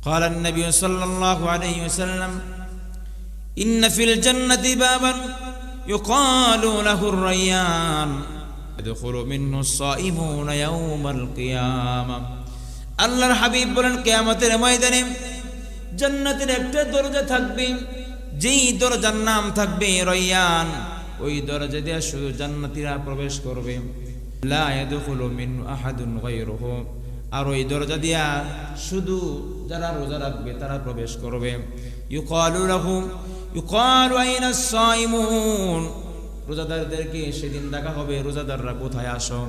قال النبي صلى الله عليه وسلم إن في الجنة بابا يقال له الريان يدخل منه الصائمون يوم القيامة আল্লাহর হাবিব বলেন কিয়ামতের ময়দানে জান্নাতের একটা দরজা থাকবে, যেই দরজার নাম থাকবে রায়্যান। ওই দরজা দিয়ে শুধু জান্নাতীরা প্রবেশ করবে, লা ইয়াদখুলু মিনহু আহাদুন গায়রুহু। আর ওই দরজা দিয়া শুধু যারা রোজা রাখবে তারা প্রবেশ করবে। ইউকালু আইনা সাইমুন, রোজাদারদেরকে সেদিন ডাকা হবে, রোজাদাররা কোথায় আসো?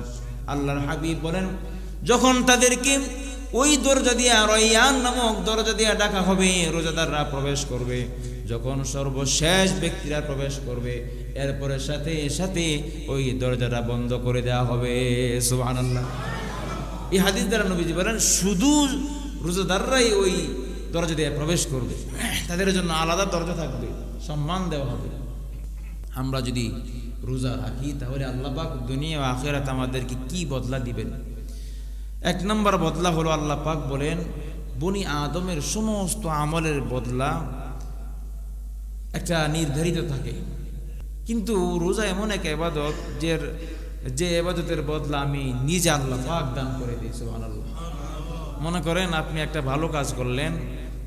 আল্লাহর হাবিব বলেন যখন তাদেরকে ওই দরজা দিয়া রায়্যান নামক দরজা দিয়া ডাকা হবে, রোজাদাররা প্রবেশ করবে। যখন সর্বশেষ ব্যক্তিরা প্রবেশ করবে, এরপরে সাথে সাথে ওই দরজাটা বন্ধ করে দেওয়া হবে। সুবহানাল্লাহ। এই হাদিস দ্বারা নবীজি বলেন শুধু রোজাদাররাই ওই দরজা দিয়ে প্রবেশ করবে, তাদের জন্য আলাদা দরজা থাকবে, সম্মান দেওয়া হবে। আমরা যদি রোজা রাখি তাহলে আল্লাহ পাক দুনিয়া ও আখিরাতে আমাদেরকে কি বদলা দিবেন? এক নম্বর বদলা হলো আল্লাহ পাক বলেন বনি আদমের সমস্ত আমলের বদলা একটা নির্ধারিত থাকে, কিন্তু রোজা এমন এক ইবাদত যে ইবাদতের বদলা আমি নিজে আল্লাহ পাক দান করে দিই। সুবহানাল্লাহ। মনে করেন আপনি একটা ভালো কাজ করলেন,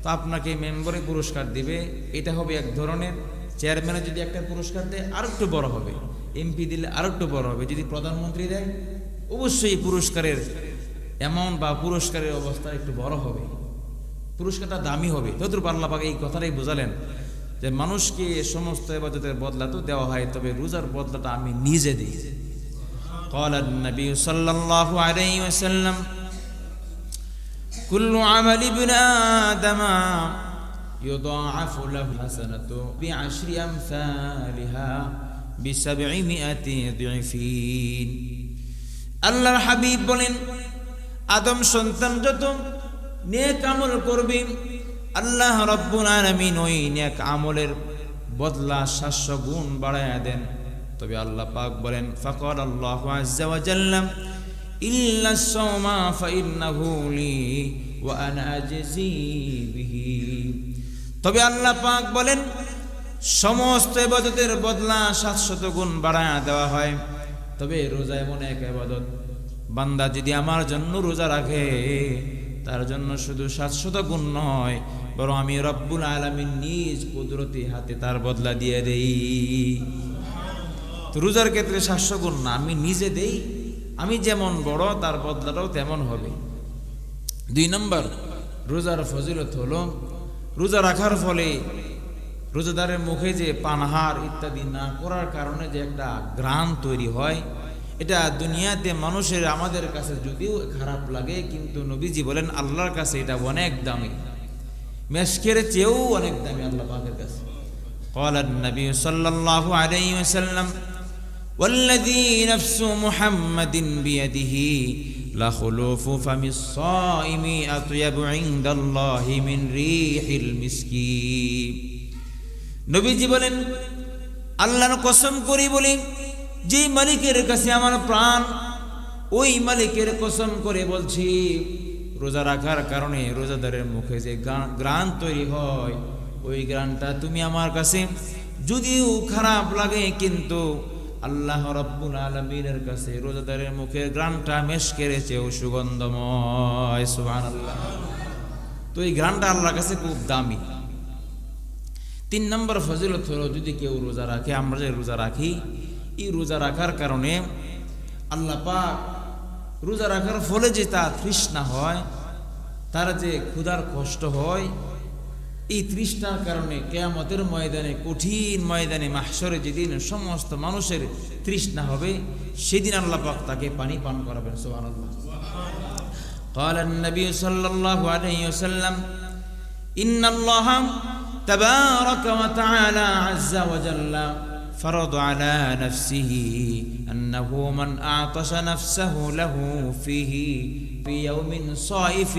তো আপনাকে মেম্বারে পুরস্কার দিবে, এটা হবে এক ধরনের। চেয়ারম্যানে যদি একটা পুরস্কার দেয় আর একটু বড় হবে, এমপি দিলে আর একটু বড় হবে, যদি প্রধানমন্ত্রী দেয় অবশ্যই পুরস্কারের অ্যামাউন্ট বা পুরস্কারের অবস্থা একটু বড় হবে, পুরস্কারটা দামি হবে। তদ্রূপ আল্লাহ পাক এই কথাটাই বোঝালেন যে মানুষকে সমস্ত ইবাদতের বদলা তো দেওয়া হয়, তবে রোজার বদলাটা আমি নিজে দিই। قال النبي صلى الله عليه وسلم كل عمل ابن آدم يضاعف له حسنة بعشر أمثالها ب700 ضعف। আল্লাহর হাবিব বলেন আদম সন্তান যত নেক আমল করবে, আল্লাহ রাব্বুল আলামিন ওই নেক আমলের বদলা 700 গুণ বাড়ায়া দেন। তবে আল্লাহ পাক বলেন ফাকাল আল্লাহু আযজা ওয়া জাল্লা ইল্লা আস-সাওমা ফাইন্নাহু লি ওয়া আনা আজজি বিহি। তবে আল্লাহ পাক বলেন সমস্ত ইবাদতের বদলা 700 গুণ বাড়ায়া দেওয়া হয়, তবে রোজা এমন এক ইবাদত বান্দা যদি আমার জন্য রোজা রাখে তার জন্য শুধু 700 গুণ নয়, বরং আমি রব্বুল আলামিন নিজ কুদরতি হাতে তার বদলা দিয়ে দেই। রোজার ক্ষেত্রে 700 গুণ না, আমি নিজে দেই, আমি যেমন বড় তার বদলাটাও তেমন হবে। 2 নম্বর রোজার ফজিলত হলো রোজা রাখার ফলে রোজাদারের মুখে যে পানাহার ইত্যাদি না করার কারণে যে একটা ঘ্রাণ তৈরি হয়, এটা দুনিয়াতে মানুষের আমাদের কাছে যদিও খারাপ লাগে, কিন্তু নবীজি বলেন আল্লাহর কাছে এটা অনেক দামি, মেশকের চেয়েও অনেক দামি আল্লাহ পাকের কাছে। قال النبي صلى الله عليه وسلم والذي نفس محمد بيده لخلوف فم الصائم أطيب عند الله من ريح المسك। নবীজি বলেন আল্লাহর কসম করি বলি যে মালিকের কাছে আমার প্রাণ, ওই মালিকের কসম করে বলছি রোজা রাখার কারণে রোজাদারের মুখে যে ঘ্রাণ তৈরি হয়, ওই ঘ্রাণটা তুমি আমার কাছে যদিও খারাপ লাগে, কিন্তু আল্লাহ রাব্বুল আলামিনের কাছে রোজাদারের মুখের ঘ্রাণটা মেশকের চেয়েও সুগন্ধময়। সুবহানাল্লাহ। তো এই ঘ্রাণটা আল্লাহর কাছে খুব দামি। 3 নম্বর ফজিলত হলো যদি কেউ রোজা রাখে, আমরা যে রোজা রাখি, এই রোজা রাখার কারণে আল্লাহ পাক রোজা রাখার ফলে যে তার তৃষ্ণা হয়, তার যে ক্ষুধার কষ্ট হয়, এই তৃষ্ণার কারণে কিয়ামতের ময়দানে, কঠিন ময়দানে মাহশরে যেদিন সমস্ত মানুষের তৃষ্ণা হবে, সেদিন আল্লাহ পাক তাকে পানি পান করাবেন। সুবহানাল্লাহ। قال النبي صلى الله عليه وسلم إن الله تبارك وتعالى عز وجل فرض على نفسه أنه من أعطش نفسه له فيه في يوم صائف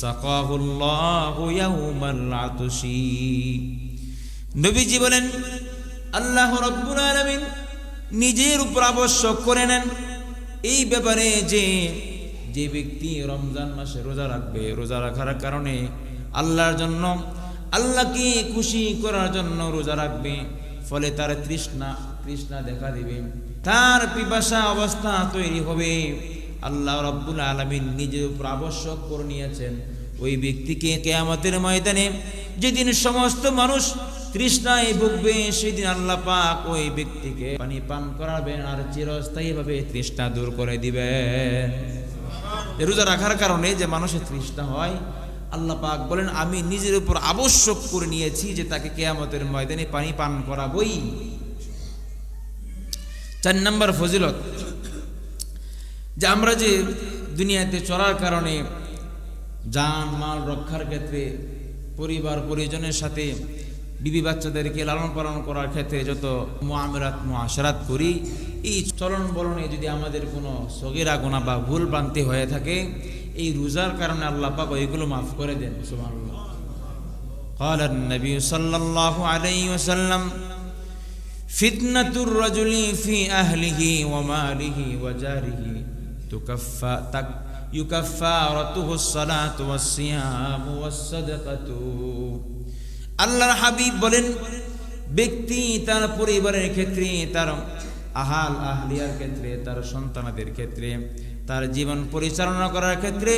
سقاه الله يوم العطش। নবীজি বলেন আল্লাহ রাব্বুল আলামিন নিজের উপর আবশ্যক করে নেন এই ব্যাপারে যে যে ব্যক্তি রমজান মাসে রোজা রাখবে, রোজা রাখার কারণে আল্লাহর জন্য, আল্লাহকে খুশি করার জন্য রোজা রাখবে, ফলে তার তৃষ্ণা দেখা দিবে, তার পিপাসা অবস্থা তৈরি হবে। আল্লাহ রাব্বুল আলামিন নিজের উপর আবশ্যক করে নিয়েছেন ওই ব্যক্তিকে কিয়ামতের ময়দানে যেদিন সমস্ত মানুষ তৃষ্ণায় ভুগবে, সেদিন আল্লাহ পাক ওই ব্যক্তিকে পানি পান করাবেন আর চিরস্থায়ীভাবে তৃষ্ণা দূর করে দিবেন। রোজা রাখার কারণে যে মানুষের তৃষ্ণা হয়, আল্লাহ পাক বলেন আমি নিজের উপর আবশ্যক করে নিয়েছি যে তাকে কিয়ামতের ময়দানে পানি পান করাবই। 4 নম্বর ফজিলত, যে আমরা যে দুনিয়াতে চলার কারণে জান মাল রক্ষার ক্ষেত্রে, পরিবার পরিজনের সাথে বিবি বাচ্চাদেরকে লালন পালন করার ক্ষেত্রে যত মুআশারাত করি, এই চলন বলনে যদি আমাদের কোনো সগীরা গুনাহ বা ভুল ভ্রান্তি হয়ে থাকে, এই রোজার কারণে আল্লাহ পাক ওইগুলো মাফ করে দেন। সুবহানাল্লাহ। قال النبي صلى الله عليه وسلم فتنة الرجل في أهله وماله وجاره يكفارته الصلاة والصيام والصدقة। আল্লাহর হাবিব বলেন, ব্যক্তি তার পরিবারের ক্ষেত্রে, তার আহলিয়ার ক্ষেত্রে, তার সন্তানদের ক্ষেত্রে, তার জীবন পরিচালনা করার ক্ষেত্রে,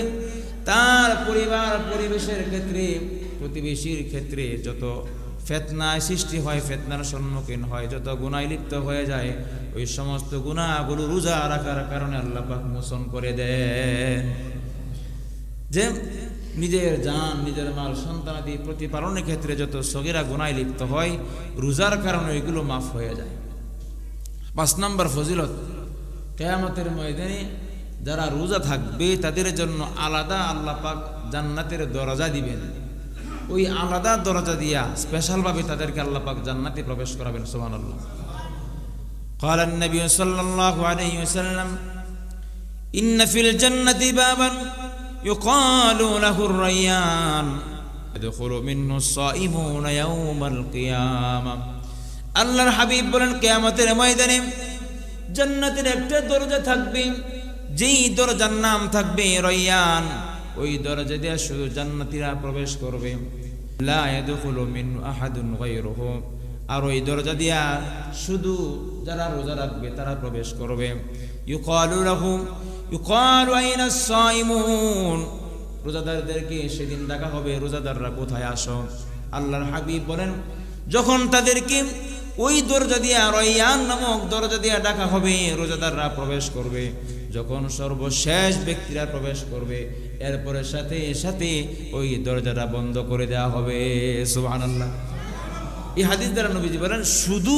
তার পরিবার পরিবেশের ক্ষেত্রে, প্রতিবেশীর ক্ষেত্রে যত ফিতনায় সৃষ্টি হয়, ফিতনার সম্মুখীন হয়, যত গুনাহে লিপ্ত হয়ে যায়, ওই সমস্ত গুনাহগুলো রোজা রাখার কারণে আল্লাহ পাক মোচন করে দেন। যে নিজের জান, নিজের মাল, সন্তানাদি প্রতিপালনের ক্ষেত্রে যত সগীরা গুনাহে লিপ্ত হয়, রোজার কারণে এগুলো মাফ হয়ে যায়। 5 নম্বর ফজিলত, কিয়ামতের ময়দানে যারা রোজা থাকবে তাদের জন্য আলাদা আল্লাহ পাক জান্নাতের দরজা দিবেন। ওই আলাদা দরজা দিয়া স্পেশালভাবে তাদেরকে আল্লাহ পাক জান্নাতে প্রবেশ করাবেন। সুবহানাল্লাহ। قال النبي صلى الله عليه وسلم إن في الجنة بابا يقال له الريان يدخل منه الصائمون يوم القيامة। আল্লাহর হাবিব বলেন, কিয়ামতের ময়দানে জান্নাতের একটা দরজা থাকবে, যেই দরজার নাম থাকবে রায়্যান। ওই দরজা দিয়ে শুধু জান্নাতীরা প্রবেশ করবে, লা ইয়াদখুলু মিনহু আহাদুন গায়রুহু। আর ওই দরজা দিয়া শুধু যারা রোজা রাখবে তারা প্রবেশ করবে। ইউকালু আইনা সাইমুন। রোজাদারদেরকে সেদিন ডাকা হবে, রোজাদাররা কোথায় আসো? আল্লাহর হাবিব বলেন, যখন তাদেরকে ওই দরজা দিয়া, রায়্যান নামক দরজা দিয়া ডাকা হবে, রোজাদাররা প্রবেশ করবে। যখন সর্বশেষ ব্যক্তিরা প্রবেশ করবে, এরপরে সাথে সাথে ওই দরজাটা বন্ধ করে দেওয়া হবে। সুবহানাল্লাহ। এই হাদিস দ্বারা নবীজি বলেন, শুধু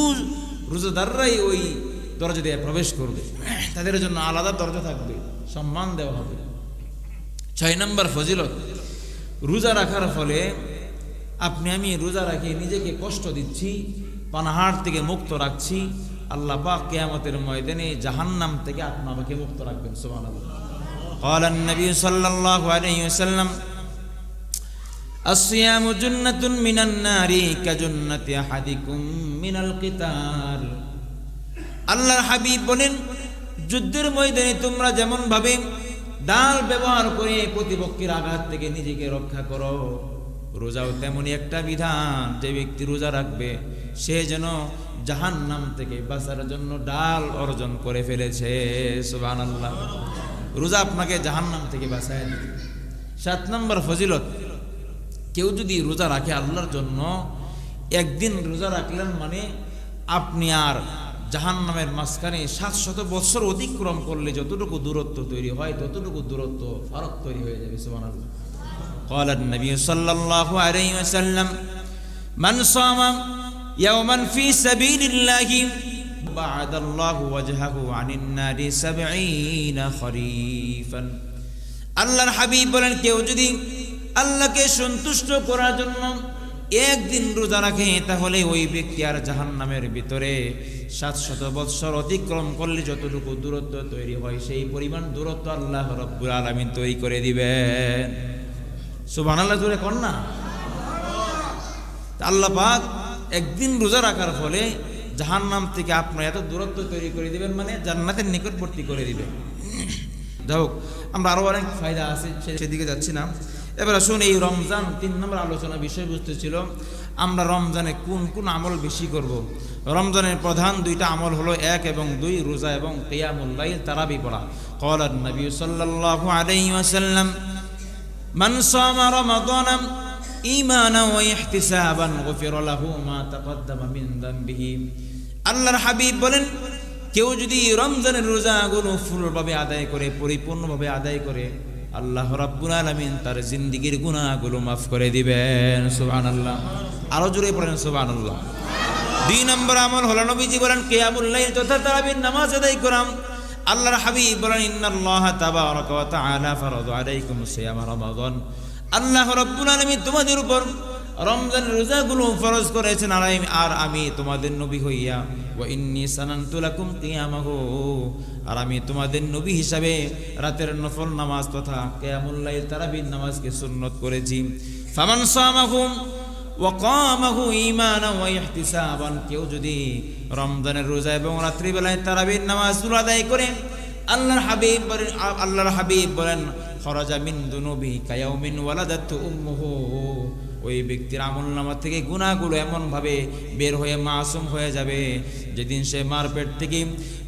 রোজাদাররাই ওই দরজা দিয়ে প্রবেশ করবে, তাদের জন্য আলাদা দরজা থাকবে, সম্মান দেওয়া হবে। 6 নম্বর ফজিলত, রোজা রাখার ফলে আপনি আমি রোজা রাখি নিজেকে কষ্ট দিচ্ছি, পানাহার থেকে মুক্ত রাখছি, আল্লাহ পাক কিয়ামতের ময়দানে জাহান্নাম থেকে আপনাকে মুক্ত রাখবেন। সুবহানাল্লাহ। قال النبي صلى الله عليه وسلم الصيام جنة من النار كجنة أحدكم من القتال। আল্লাহর হাবিব বলেন, যুদ্ধের ময়দানে তোমরা যেমন ভাবে ডাল ব্যবহার করে প্রতিপক্ষের আঘাত থেকে নিজেকে রক্ষা করো, রোজাও তেমনি একটা বিধান। যে ব্যক্তি রোজা রাখবে সে যেন জাহান্নাম থেকে বাঁচার জন্য ডাল অর্জন করে ফেলেছে। সুবহানাল্লাহ। রোজা আপনাকে জাহান্নাম থেকে বাঁচায় দিবে। 7 নম্বর ফজিলত, কেউ যদি রোজা রাখে আল্লাহর জন্য, একদিন রোজা রাখলেন মানে আপনি আর জাহান্নামের মাঝখানে 700 বছর অতিক্রম করলে যতটুকু দূরত্ব তৈরি হয়, ততটুকু দূরত্ব ফারাক তৈরি হয়ে যাবে। সুবহানাল্লাহ। قال النبي صلى الله عليه وسلم من صام يوما في سبيل الله بعد الله وجهه عن النار 70 خريفا। আল্লাহর হাবিব বলেন, কেউ যদি আল্লাহকে সন্তুষ্ট করার জন্য একদিন রোজা রাখে, তাহলে ওই ব্যক্তি আর জাহান্নামের ভিতরে 700 বছর অতিক্রম করলে যতটুকু দূরত্ব তৈরি হয়, সেই পরিমাণ দূরত্ব আল্লাহ রাব্বুল আলামিন তৈরি করে দিবেন। সুবহানাল্লাহ। জোরে কর না। আল্লাহ পাক একদিন রোজা রাখার ফলে জাহান্নাম থেকে আপনার এত দূরত্ব তৈরি করে দিবেন, মানে জান্নাতের নিকটবর্তী করে দিবেন। যাই হোক, আমরা আরও অনেক ফায়দা আছে, সেদিকে যাচ্ছি না। এবার আসুন, এই রমজান 3 নম্বর আলোচনা বিষয়বস্তু ছিল আমরা রমজানে কোন কোন আমল বেশি করব। রমজানের প্রধান 2টা আমল হলো 1 এবং 2 রোজা এবং কিয়ামুল লাইল তারাবি পড়া। ক্বালা নবী সাল্লাল্লাহু আলাইহি ওয়াসাল্লাম মান সামা রমাদানা ঈমানান ওয়া ইহতিসাবান গুফিরা লাহু মা তাকদ্দামা মিন যামবিহি। আল্লাহর হাবিব বলেন, কেউ যদি রমজানের রোজাগুলো ফুলভাবে আদায় করে, পরিপূর্ণভাবে আদায় করে, আল্লাহ রাব্বুল আলামিন তার জিন্দেগীর গুনাহগুলো মাফ করে দিবেন। সুবহানাল্লাহ, আরো জোরে পড়েন সুবহানাল্লাহ। 2 নম্বর আমল হলো নবীজি বলেন কিয়ামুল লাইল তথা তারাবির নামাজ আদায় করা। আল্লাহর হাবিব বলেন ইন্নাল্লাহা তাবারাকা ওয়া তাআলা ফারাদা আলাইকুম সিয়াম রমাদান। আল্লাহ রাব্বুল আলামিন তোমাদের উপর রমজানের রোজাগুলো ফরজ করেছেন, আর আমি তোমাদের নবী হইয়া ওয়া ইন্নী সানানতু লাকুম কিয়ামাহু, আর আমি তোমাদের নবী হিসাবে রাতের নফল নামাজ তথা কিয়ামুল লাইল তারাবির নামাজকে সুন্নত করেছি। ফামান সামাহু ওয়া কামাহু ঈমানান ওয়া ইহতিসাবান, কেউ যদি রমজানের রোজা এবং রাত্রিবেলায় তারাবির নামাজ আদায় করে, আল্লাহর হাবিব বলেন খরাজা মিন দুনুবি কায়াউমিন ওয়ালাদাতু উম্মুহু, ওই ব্যক্তির আমলনামা থেকে গুনাহগুলো এমনভাবে বের হয়ে মাসুম হয়ে যাবে, যেদিন সে মার পেট থেকে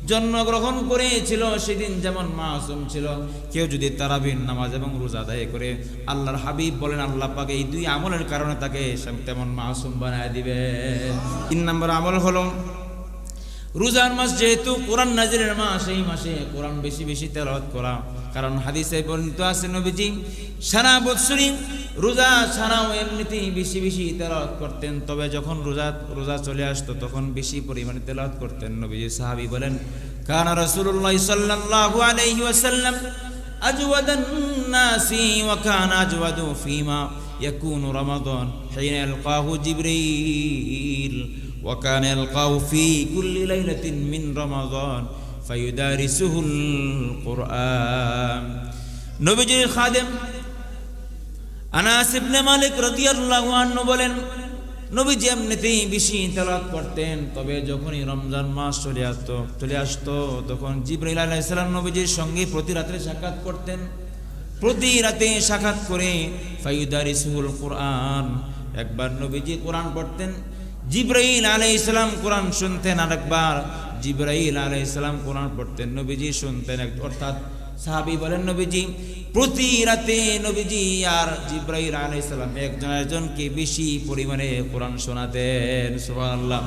জন্মগ্রহণ করেছিল সেদিন যেমন মাসুম ছিল। কেউ যদি তারাবির নামাজ এবং রোজা আদায় করে, আল্লাহর হাবিব বলেন আল্লাহ পাক এই 2 আমলের কারণে তাকে তেমন মাসুম বানায় দিবে। 3 নম্বর আমল হলো রোজার মাস, যেহেতু কোরআন নাজিলের মাস, এই মাসে কোরআন বেশি বেশি তেলাওয়াত করা। কারণ হাদিসে বর্ণিত আছে নবীজি সারা বছরই রোজা ছাড়াও এমনিতেই বেশি বেশি তেলাওয়াত করতেন, তবে যখন রোজা চলে আসতো তখন বেশি পরিমাণে তেলাওয়াত করতেন। নবীজি সাহাবী বলেন কানা রাসূলুল্লাহ সাল্লাল্লাহু আলাইহি ওয়াসাল্লাম আজওয়াদান নাসি ওয়া কানা আজওয়াদু ফীমা ইয়াকুনু রমাদান হিনা ইয়ালকাহু জিবরিল ওয়া কানা ইয়ালকাহু ফী কুল্লি লাইলাতিন মিন রমাদান ফায়ুদারিসুহুল কুরআন। নবীজির খাদেম আনাস ইবনে মালিক রাদিয়াল্লাহু আনহু বলেন নবীজি এমনিতেই বেশি তেলাওয়াত করতেন, তবে যখনই রমজান মাস চলে আসতো তখন জিবরাইল আলাইহিস সালাম নবীজির সঙ্গে প্রতি রাতে সাক্ষাৎ করতেন। প্রতি রাতে সাক্ষাৎ করে ফায়ুদারিসুহুল কুরআন, একবার নবীজি কোরআন পড়তেন, জিবরাইল আলাইহিস সালাম কোরআন শুনতেন, আরেকবার জিবরাইল আলাইহিস সালাম কোরআন পড়তেন, নবীজি শুনতেন। অর্থাৎ সাহাবী বলেন নবীজি প্রতি রাতে নবীজি আর জিবরাইল আলাইহিস সালাম একজন একজনকে বেশি পরিমাণে কোরআন শোনাতেন। সুবহানাল্লাহ।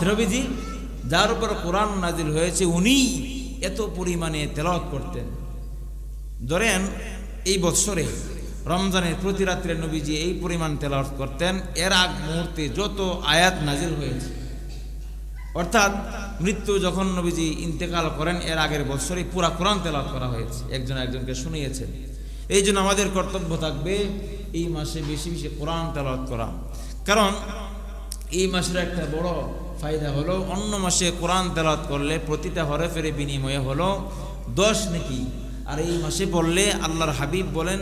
নবীজি যার উপর কোরআন নাজিল হয়েছে উনি এত পরিমাণে তেলাওয়াত করতেন। ধরেন এই বছরে রমজানের প্রতি রাত্রে নবীজি এই পরিমাণ তেলাওয়াত করতেন, এর আগ মুহূর্তে যত আয়াত নাজিল হয়েছে, অর্থাৎ মৃত্যু যখন নবীজি ইন্তেকাল করেন এর আগের বছরে পুরা কোরআন তেলাওয়াত করা হয়েছে, একজন একজনকে শুনিয়েছেন। এই জন্য আমাদের কর্তব্য থাকবে এই মাসে বেশি বেশি কোরআন তেলাওয়াত করা। কারণ এই মাসের একটা বড় ফায়দা হলো অন্য মাসে কোরআন তেলাওয়াত করলে প্রতিটা হরফের বিনিময়ে হলো 10 নেকি, আর এই মাসে পড়লে আল্লাহর হাবিব বলেন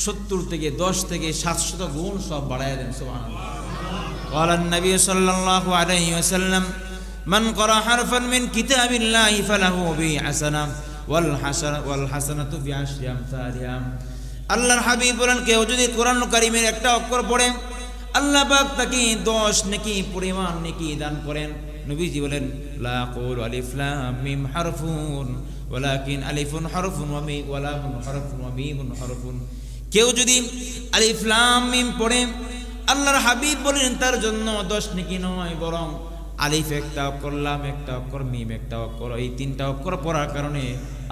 70 থেকে 10 থেকে 700 গুণ সব বাড়ায় দেন। সুবহানাল্লাহ। ক্বালা নবী সাল্লাল্লাহু আলাইহি ওয়াসাল্লাম মান ক্বারা হারফান মিন কিতাবিল্লাহি ফালাহু বিহাসানা ওয়াল হাসানাতু বিআশরি আমসালিহা। আল্লাহর হাবিব বলেন কেউ যদি কোরআন কারীমের একটা অক্ষর পড়ে আল্লাহ পাক তাকে 10 নেকি পরিমাণ নেকি দান করেন। নবীজি বলেন লা আকুলু আলিফ লাম মিম হারফুন ওয়ালাকিন আলিফুন হারফুন ওয়া মিম ওয়া লামুন হারফুন ওয়া মিমুন হারফুন। কেউ যদি আলিফ লাম মিম পড়ে আল্লাহর হাবিব বলেন তার জন্য 10 নেকি নয়, বরং আলিফ একটা অক্ষর, লাম একটা অক্ষর, মিম একটা অক্ষর, এই 3টা অক্ষর পড়ার কারণে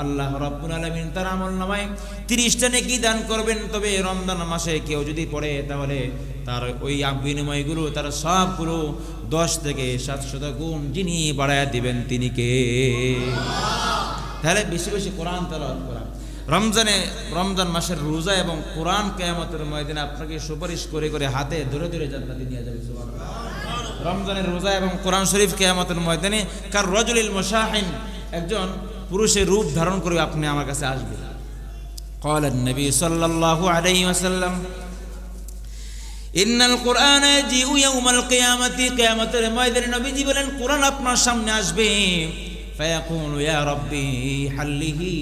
আল্লাহ রাব্বুল আলামিন তার আমলনামায় 30টা নেকি দান করবেন। তবে রমজান মাসে কেউ যদি পড়ে তাহলে তার ওই বিনিময়গুলো তার সবগুলো 10 থেকে 700 গুণ যিনি বাড়ায় দিবেন তিনি কে? তাহলে বেশি বেশি কোরআন তেলাওয়াত করা। রমজান মাসের রোজা এবং কোরআন কিয়ামতের ময়দানে আপনাকে সুপারিশ করে করে হাতে ধরে ধরে জান্নাতে নিয়ে যাবে। সুবহানাল্লাহ। রমজানের রোজা এবং কোরআন শরীফ কিয়ামতের ময়দানে কার রাজুলিল মুশাহিন, একজন পুরুষের রূপ ধারণ করে আপনি আমার কাছে আসবেন। ক্বালা নবী সাল্লাল্লাহু আলাইহি ওয়াসাল্লাম ইন্নাল কুরআনা ইয়াজিউ ইয়াউমাল কিয়ামাতি, কিয়ামতের ময়দানে নবীজি বলেন কোরআন আপনার সামনে আসবে। ফায়াকুলু ইয়া রাব্বি হাল্লিহি,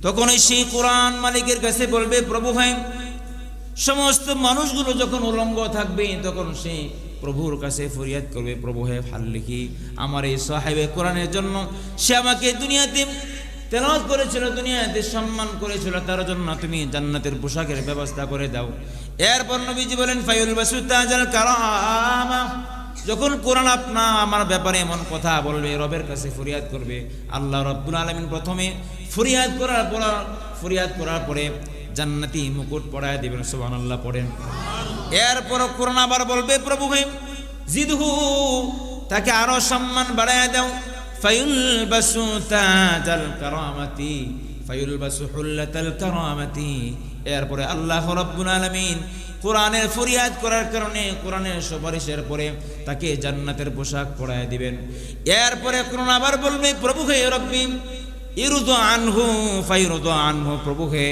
তখন সেই কোরআন মালিকের কাছে বলবে, প্রভু হয় সমস্ত মানুষগুলো যখন উলঙ্গ থাকবে তখন সে প্রভুর কাছে ফরিয়াদ করবে, প্রভু হে ভাল লিখি আমার এই সাহেবে কোরআনের জন্য, সে আমাকে দুনিয়াতে তেলাওয়াত করেছিল, দুনিয়াতে সম্মান করেছিল, তার জন্য তুমি জান্নাতের পোশাকের ব্যবস্থা করে দাও। এরপর নবীজি বলেন ফায়ুলবাসু তাজাল কারামা, যখন কোরআন আমার ব্যাপারে এমন কথা বলবে, রবের কাছে ফরিয়াদ করবে, আল্লাহ রাব্বুল আলামিন প্রথমে ফরিয়াদ করার পরে জান্নাতি মুকুট পরায় দিবেন। সুবহানাল্লাহ পড়েন। এরপর কোরআন আবার বলবে, প্রভু হে জিদহু, তাকে আরো সম্মান বাড়ায় দাও। ফায়ুলবাসু তাজাল কারামাতি ফায়ুলবাসু হুল্লাতাল কারামাতি। এরপরে আল্লাহ রাব্বুল আলামিন কোরআনের ফরিয়াদ করার কারণে, কোরআনের সুপারিশের পরে তাকে জান্নাতের পোশাক পরায় দিবেন। এরপরে কোরআন আবার বলবে, প্রভু হে রব্বি ইরদু আনহু ফায়ুরদু আনহু, প্রভু হে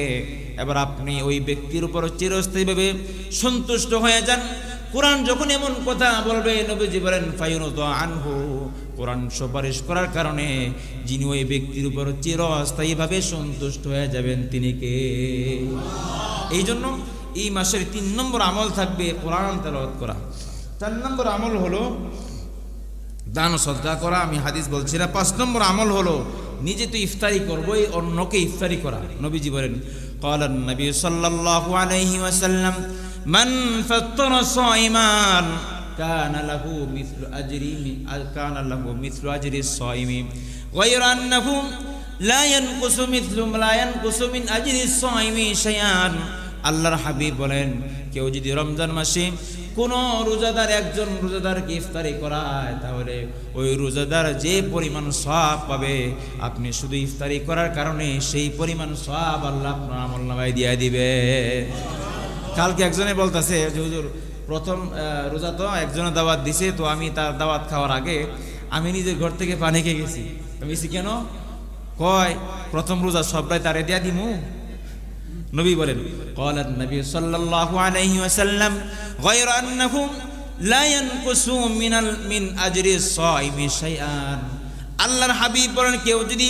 এবার আপনি ওই ব্যক্তির উপর চিরস্থায়ীভাবে সন্তুষ্ট হয়ে যান। কোরআন যখন এমন কথা বলবে, নবীজি বলেন ফায়ুরদু আনহু, কোরআন সুপারিশ করার কারণে যিনি ওই ব্যক্তির উপর চিরস্থায়ীভাবে সন্তুষ্ট হয়ে যাবেন তিনি কে? এই জন্য এই মাসের 3 নম্বর আমল থাকবে কোরআন তেলাওয়াত করা। 4 নম্বর আমল হলো দান সদকা করা, আমি হাদিস বলছি না। 5 নম্বর আমল হলো নিজে তো ইফতারি করবোই, অন্যকে ইফতারি করা। নবীজি বলেন ক্বালান নবী সাল্লাল্লাহু আলাইহি ওয়াসাল্লাম মান ফাত্তারা সাইমান কানা লাহু মিথলু আজরি সাইমি গায়রা আন্নাহু লা ইয়ানকুসু মিন আজরি সাইমি শাইআন। আল্লাহর হাবিব বলেন, কেউ যদি রমজান মাসে কোন একজন রোজাদারকে ইফতারি করায়, তাহলে ওই রোজাদার যে পরিমাণ সওয়াব পাবে, আপনি শুধু ইফতারি করার কারণে সেই পরিমাণ সওয়াব আল্লাহ আপনার আমলনামায় দিয়ে দিবে। কালকে একজনে বলতেছে যে হুজুর প্রথম রোজা তো একজনের দাওয়াত দিছে, তো আমি তার দাওয়াত খাওয়ার আগে আমি নিজের ঘর থেকে পানি খেয়ে গেছি। আমি কেন কয়, প্রথম রোজা সবটাই তারে দিয়া দিমু? নবী বলেন ক্বালান নবী সাল্লাল্লাহু আলাইহি ওয়াসাল্লাম গায়রা আন্নাহু লা ইয়ানকুসু মিন আজরি সাইমি শাইআন। আল্লাহর হাবিব বলেন, কেউ যদি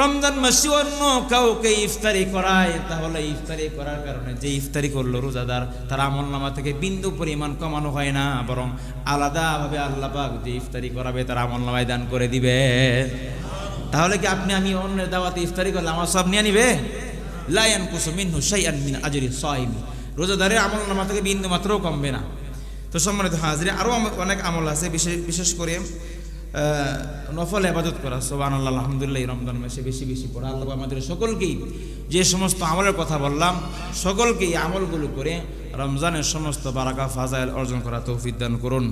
রমজান মাসে অন্য কাউকে ইফতারি করায়, তাহলে ইফতারি করার কারণে যে ইফতারি করলো রোজাদার, তার আমলনামা থেকে বিন্দু পরিমাণ কমানো হয় না, বরং আলাদাভাবে আল্লাহ পাক যে ইফতারি করাবে তার আমলনামায় দান করে দিবে। তাহলে কি আমি অন্যের দাওয়াতে ইফতারি করলে আমার সব নিয়ে নিবে? লা ইয়ানকুসু মিনহু শাইআন মিন আজরি সাইমি, রোজাদারের আমলনামা থেকে বিন্দু মাত্রও কমবে না। তো সম্মানিত হাজিরিন, আরও অনেক আমল আছে, বিশেষ করে নফল ইবাদত করা। সুবহানাল্লাহ, আলহামদুলিল্লাহ। রমজান মাসে বেশি বেশি পড়া। আল্লাহ আমাদের সকলকেই যে সমস্ত আমলের কথা বললাম, সকলকে এই আমলগুলো করে রমজানের সমস্ত বারাকা ফাজাইল অর্জন করা তৌফিক দান করুন।